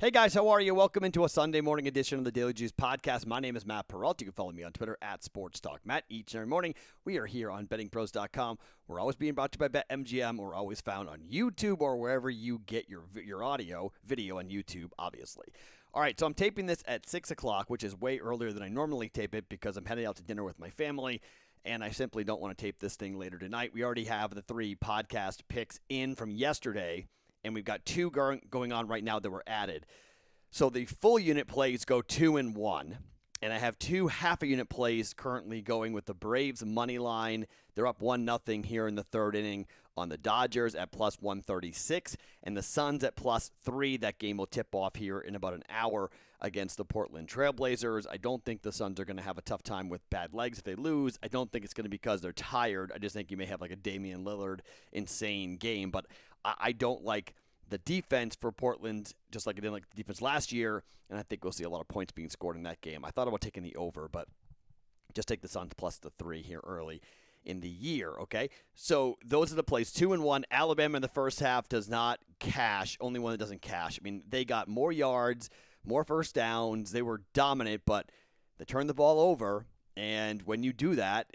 Hey guys, how are you? Welcome into a Sunday morning edition of the Daily Juice podcast. My name is Matt Perrault. You can follow me on Twitter at SportsTalkMatt. Each and every morning, we are here on BettingPros.com. We're always being brought to you by BetMGM. We're always found on YouTube or wherever you get your audio, video on YouTube, obviously. All right, so I'm taping this at 6 o'clock, which is way earlier than I normally tape it because I'm heading out to dinner with my family, and I simply don't want to tape this thing later tonight. We already have the 3 podcast picks in from yesterday, and we've got 2 going on right now that were added. So the full unit plays go 2-1, and I have 2 half-a-unit plays currently going with the Braves money line. They're up 1-0 here in the third inning on the Dodgers at plus 136, and the Suns at plus 3. That game will tip off here in about an hour against the Portland Trailblazers. I don't think the Suns are going to have a tough time with bad legs if they lose. I don't think it's going to be because they're tired. I just think you may have like a Damian Lillard insane game, but I don't like the defense for Portland, just like it didn't like the defense last year, and I think we'll see a lot of points being scored in that game. I thought about taking the over, but just take the Suns plus the 3 here early in the year, okay? So those are the plays. 2-1. Alabama in the first half does not cash. Only one that doesn't cash. I mean, they got more yards, more first downs. They were dominant, but they turned the ball over. And when you do that,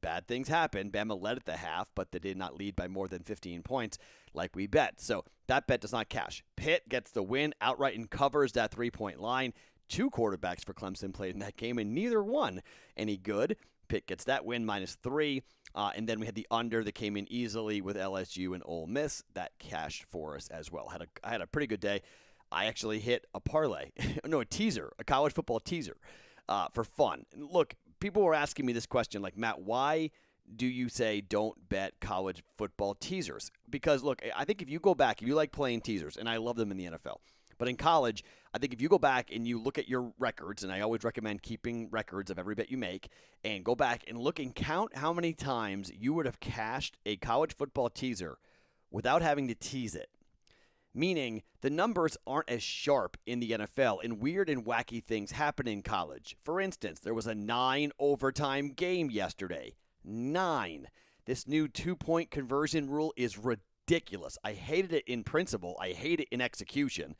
bad things happen. Bama led at the half, but they did not lead by more than 15 points like we bet. So that bet does not cash. Pitt gets the win outright and covers that 3-point line. 2 quarterbacks for Clemson played in that game, and neither one any good. Pitt gets that win, -3. And then we had the under that came in easily with LSU and Ole Miss. That cashed for us as well. I had a pretty good day. I actually hit a parlay. No, a teaser, a college football teaser. For fun. Look, people were asking me this question, like, Matt, why do you say don't bet college football teasers? Because, look, I think if you go back, if you like playing teasers, and I love them in the NFL, but in college, I think if you go back and you look at your records, and I always recommend keeping records of every bet you make, and go back and look and count how many times you would have cashed a college football teaser without having to tease it. Meaning the numbers aren't as sharp in the NFL, and weird and wacky things happen in college. For instance, there was a 9 overtime game yesterday. 9. This new 2-point conversion rule is ridiculous. I hated it in principle. I hate it in execution.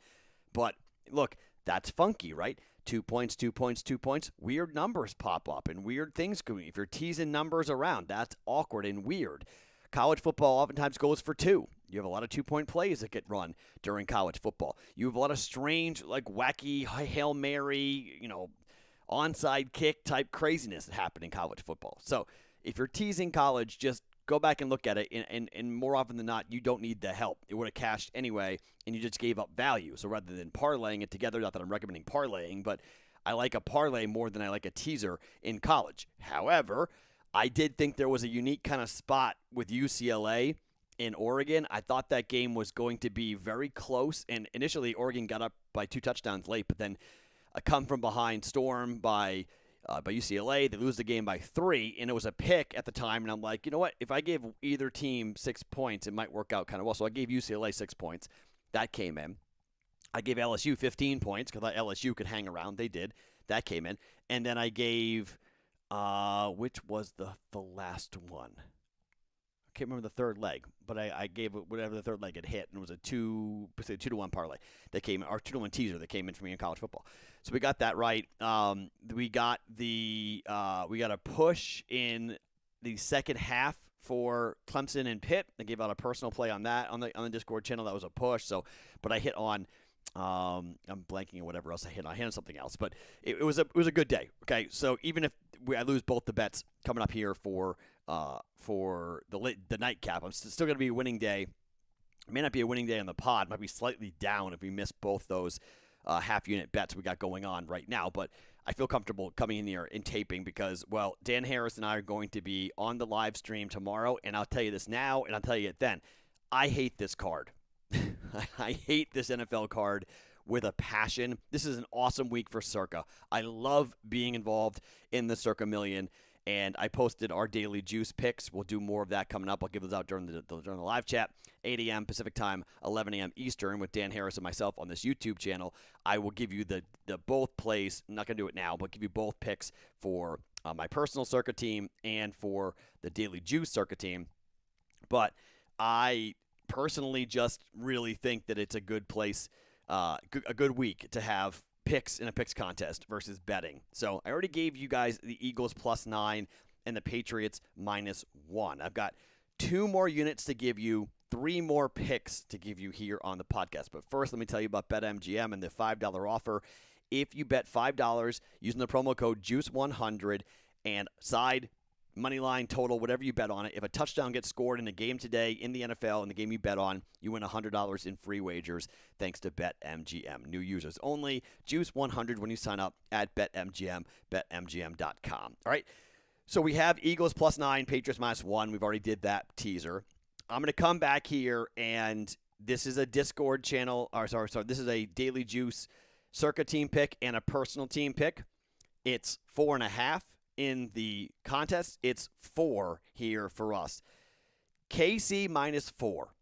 But look, that's funky, right? 2 points, 2 points, 2 points. Weird numbers pop up and weird things go. If you're teasing numbers around, that's awkward and weird. College football oftentimes goes for 2. You have a lot of 2-point plays that get run during college football. You have a lot of strange, like wacky Hail Mary, onside kick type craziness that happen in college football. So if you're teasing college, just go back and look at it, and more often than not, you don't need the help. It would have cashed anyway, and you just gave up value. So rather than parlaying it together, not that I'm recommending parlaying, but I like a parlay more than I like a teaser in college. However, I did think there was a unique kind of spot with UCLA in Oregon. I thought that game was going to be very close, and initially Oregon got up by 2 touchdowns late, but then a come-from-behind storm by UCLA. They lose the game by 3, and it was a pick at the time, and I'm like, you know what? If I give either team 6 points, it might work out kind of well. So I gave UCLA 6 points. That came in. I gave LSU 15 points because I thought LSU could hang around. They did. That came in. And then I gave which was the last one? I can't remember the third leg, but I gave whatever the third leg had hit, and it was a 2-1 parlay that came, or 2-1 teaser that came in for me in college football. So we got that right. We got a push in the second half for Clemson and Pitt. I gave out a personal play on that on the Discord channel. That was a push. So, but I hit on. I'm blanking on whatever else I hit. I hit on something else, but it was a good day. Okay, so even if I lose both the bets coming up here for the nightcap, I'm still going to be a winning day. It may not be a winning day on the pod. It might be slightly down if we miss both those half-unit bets we got going on right now. But I feel comfortable coming in here and taping because, well, Dan Harris and I are going to be on the live stream tomorrow, and I'll tell you this now, and I'll tell you it then. I hate this card. I hate this NFL card with a passion. This is an awesome week for Circa. I love being involved in the Circa Million, and I posted our daily juice picks. We'll do more of that coming up. I'll give those out during the live chat, 8 a.m. Pacific time, 11 a.m. Eastern, with Dan Harris and myself on this YouTube channel. I will give you the both plays. I'm not going to do it now, but give you both picks for my personal Circa team and for the daily juice Circa team. But I personally just really think that it's a good place a good week to have picks in a picks contest versus betting. So I already gave you guys the Eagles +9 and the Patriots -1. I've got 2 more units to give you, 3 more picks to give you here on the podcast. But first, let me tell you about BetMGM and the $5 offer. If you bet $5 using the promo code JUICE100 and side, money line, total, whatever you bet on it, if a touchdown gets scored in a game today in the NFL, in the game you bet on, you win $100 in free wagers thanks to BetMGM. New users only. JUICE100 when you sign up at BetMGM, BetMGM.com. All right. So we have Eagles +9, Patriots -1. We've already did that teaser. I'm going to come back here, and this is a Discord channel. This is a Daily Juice Circa team pick and a personal team pick. It's 4.5 in the contest. It's 4 here for us. KC -4.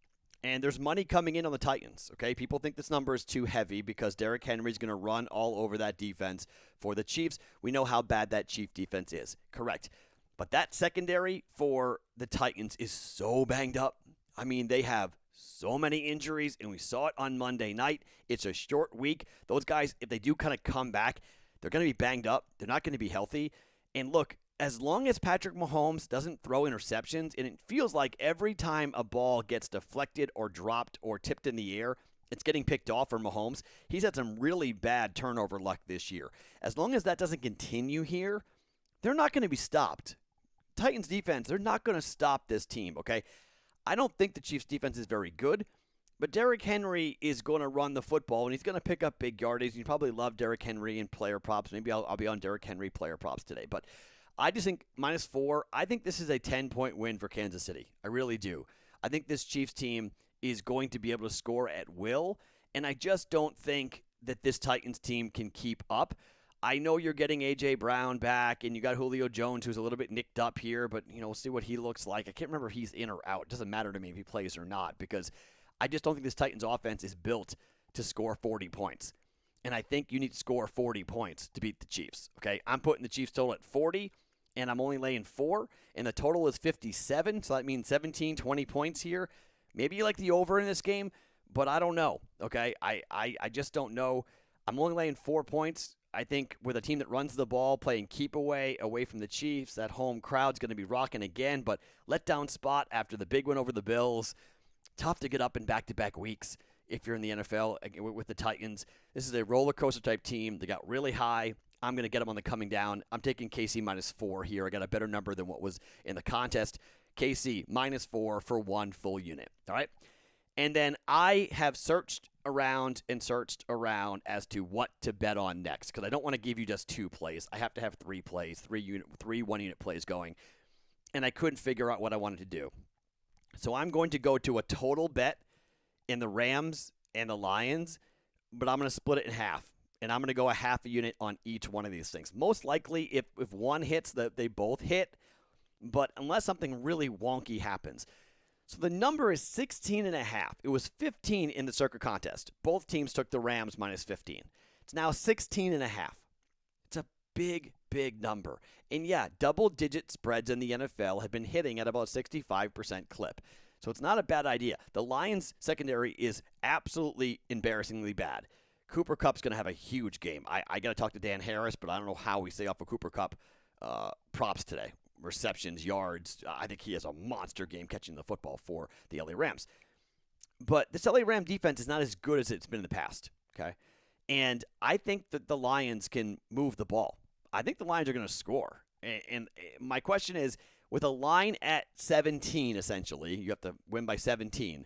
And there's money coming in on the Titans, okay? People think this number is too heavy because Derrick Henry's going to run all over that defense for the Chiefs. We know how bad that Chief defense is. Correct. But that secondary for the Titans is so banged up. I mean, they have so many injuries, and we saw it on Monday night. It's a short week. Those guys, if they do kind of come back, they're going to be banged up. They're not going to be healthy. And look, as long as Patrick Mahomes doesn't throw interceptions, and it feels like every time a ball gets deflected or dropped or tipped in the air, it's getting picked off for Mahomes. He's had some really bad turnover luck this year. As long as that doesn't continue here, they're not going to be stopped. Titans defense, they're not going to stop this team, okay? I don't think the Chiefs defense is very good, but Derrick Henry is going to run the football, and he's going to pick up big yardage. You probably love Derrick Henry in player props. Maybe I'll be on Derrick Henry player props today, but I just think -4, I think this is a 10-point win for Kansas City. I really do. I think this Chiefs team is going to be able to score at will, and I just don't think that this Titans team can keep up. I know you're getting A.J. Brown back, and you got Julio Jones, who's a little bit nicked up here, but we'll see what he looks like. I can't remember if he's in or out. It doesn't matter to me if he plays or not, because I just don't think this Titans offense is built to score 40 points. And I think you need to score 40 points to beat the Chiefs, okay? I'm putting the Chiefs total at 40. And I'm only laying 4, and the total is 57, so that means 17, 20 points here. Maybe you like the over in this game, but I don't know, okay? I just don't know. I'm only laying 4 points. I think with a team that runs the ball, playing keep away from the Chiefs, that home crowd's going to be rocking again, but letdown spot after the big win over the Bills. Tough to get up in back-to-back weeks if you're in the NFL with the Titans. This is a roller coaster type team. They got really high. I'm going to get them on the coming down. I'm taking KC -4 here. I got a better number than what was in the contest. KC -4 for 1 full unit. All right? And then I have searched around as to what to bet on next because I don't want to give you just 2 plays. I have to have 3 plays, 3 1-unit plays going. And I couldn't figure out what I wanted to do. So I'm going to go to a total bet in the Rams and the Lions, but I'm going to split it in half. And I'm going to go a half a unit on each one of these things. Most likely, if one hits, they both hit. But unless something really wonky happens. So the number is 16.5. It was 15 in the Circa contest. Both teams took the Rams -15. It's now 16.5. It's a big, big number. And yeah, double-digit spreads in the NFL have been hitting at about 65% clip. So it's not a bad idea. The Lions secondary is absolutely embarrassingly bad. Cooper Kupp's going to have a huge game. I got to talk to Dan Harris, but I don't know how we stay off of Cooper Kupp props today. Receptions, yards. I think he has a monster game catching the football for the LA Rams. But this LA Ram defense is not as good as it's been in the past, okay? And I think that the Lions can move the ball. I think the Lions are going to score. And my question is, with a line at 17, essentially, you have to win by 17.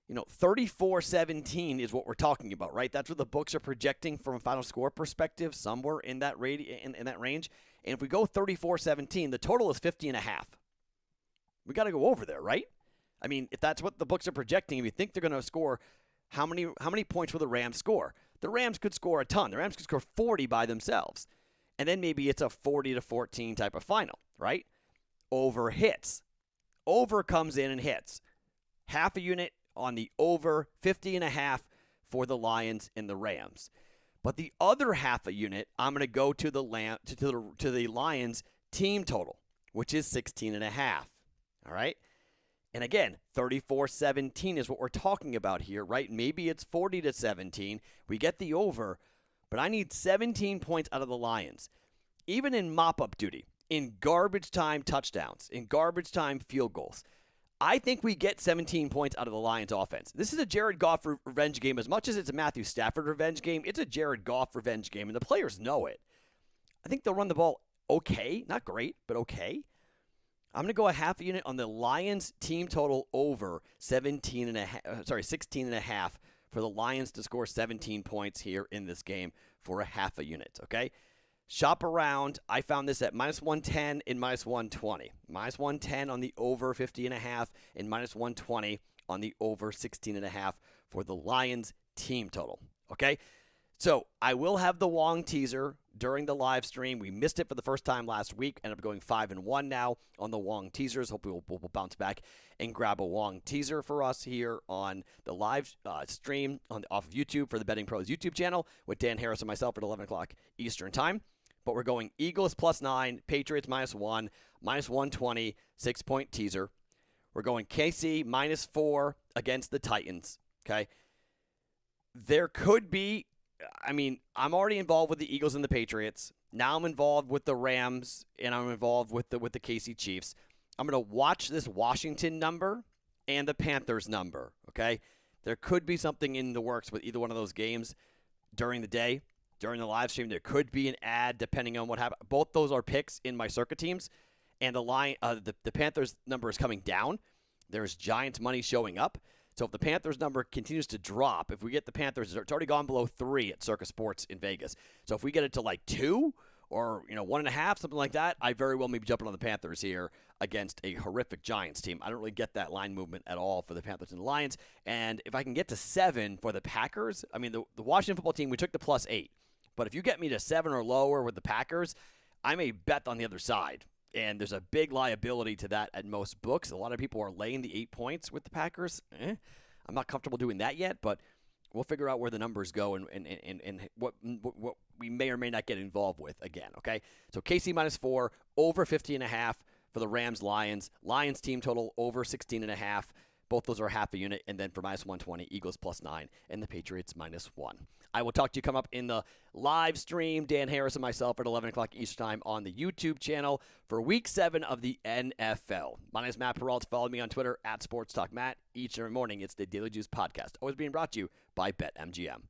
34-17 is what we're talking about, right? That's what the books are projecting from a final score perspective, somewhere in that in that range. And if we go 34-17, the total is 50.5. We got to go over there, right? I mean, if that's what the books are projecting, if you think they're going to score, how many points will the Rams score? The Rams could score a ton. The Rams could score 40 by themselves. And then maybe it's a 40-14 type of final, right? Over hits. Over comes in and hits. Half a unit on the over, 50.5 for the Lions and the Rams. But the other half a unit, I'm going to go to the Lions team total, which is 16.5. All right? And again, 34-17 is what we're talking about here, right? Maybe it's 40-17. We get the over, but I need 17 points out of the Lions. Even in mop-up duty, in garbage time touchdowns, in garbage time field goals, I think we get 17 points out of the Lions offense. This is a Jared Goff revenge game. As much as it's a Matthew Stafford revenge game, it's a Jared Goff revenge game, and the players know it. I think they'll run the ball okay. Not great, but okay. I'm going to go a half a unit on the Lions team total over 16 and a half for the Lions to score 17 points here in this game for a half a unit, okay? Shop around. I found this at minus 110 and minus 120. Minus 110 on the over 50 and a half and minus 120 on the over 16 and a half for the Lions team total, okay? So I will have the Wong teaser during the live stream. We missed it for the first time last week. Ended up going 5-1 now on the Wong teasers. Hopefully we'll bounce back and grab a Wong teaser for us here on the live stream off of YouTube for the Betting Pros YouTube channel with Dan Harris and myself at 11 o'clock Eastern time. But we're going Eagles +9, Patriots -1, minus 120, 6-point teaser. We're going KC -4 against the Titans, okay? There could be, I'm already involved with the Eagles and the Patriots. Now I'm involved with the Rams, and I'm involved with the KC Chiefs. I'm going to watch this Washington number and the Panthers number, okay? There could be something in the works with either one of those games during the day. During the live stream, there could be an ad depending on what happens. Both those are picks in my circuit teams, and the Panthers number is coming down. There's Giants money showing up. So if the Panthers number continues to drop, if we get the Panthers, it's already gone below 3 at Circa Sports in Vegas. So if we get it to like 2 or 1.5, something like that, I very well may be jumping on the Panthers here against a horrific Giants team. I don't really get that line movement at all for the Panthers and the Lions. And if I can get to 7 for the Packers, the Washington football team, we took the +8. But if you get me to 7 or lower with the Packers, I may bet on the other side. And there's a big liability to that at most books. A lot of people are laying the 8 points with the Packers. I'm not comfortable doing that yet, but we'll figure out where the numbers go and what we may or may not get involved with again, okay? So KC -4, over 50.5 for the Rams-Lions. Lions team total over 16.5. Both those are half a unit. And then for minus 120, Eagles +9, and the Patriots -1. I will talk to you come up in the live stream, Dan Harris and myself at 11 o'clock Eastern time on the YouTube channel for Week 7 of the NFL. My name is Matt Perrault. Follow me on Twitter at SportsTalkMatt. Each and every morning, it's the Daily Juice Podcast, always being brought to you by BetMGM.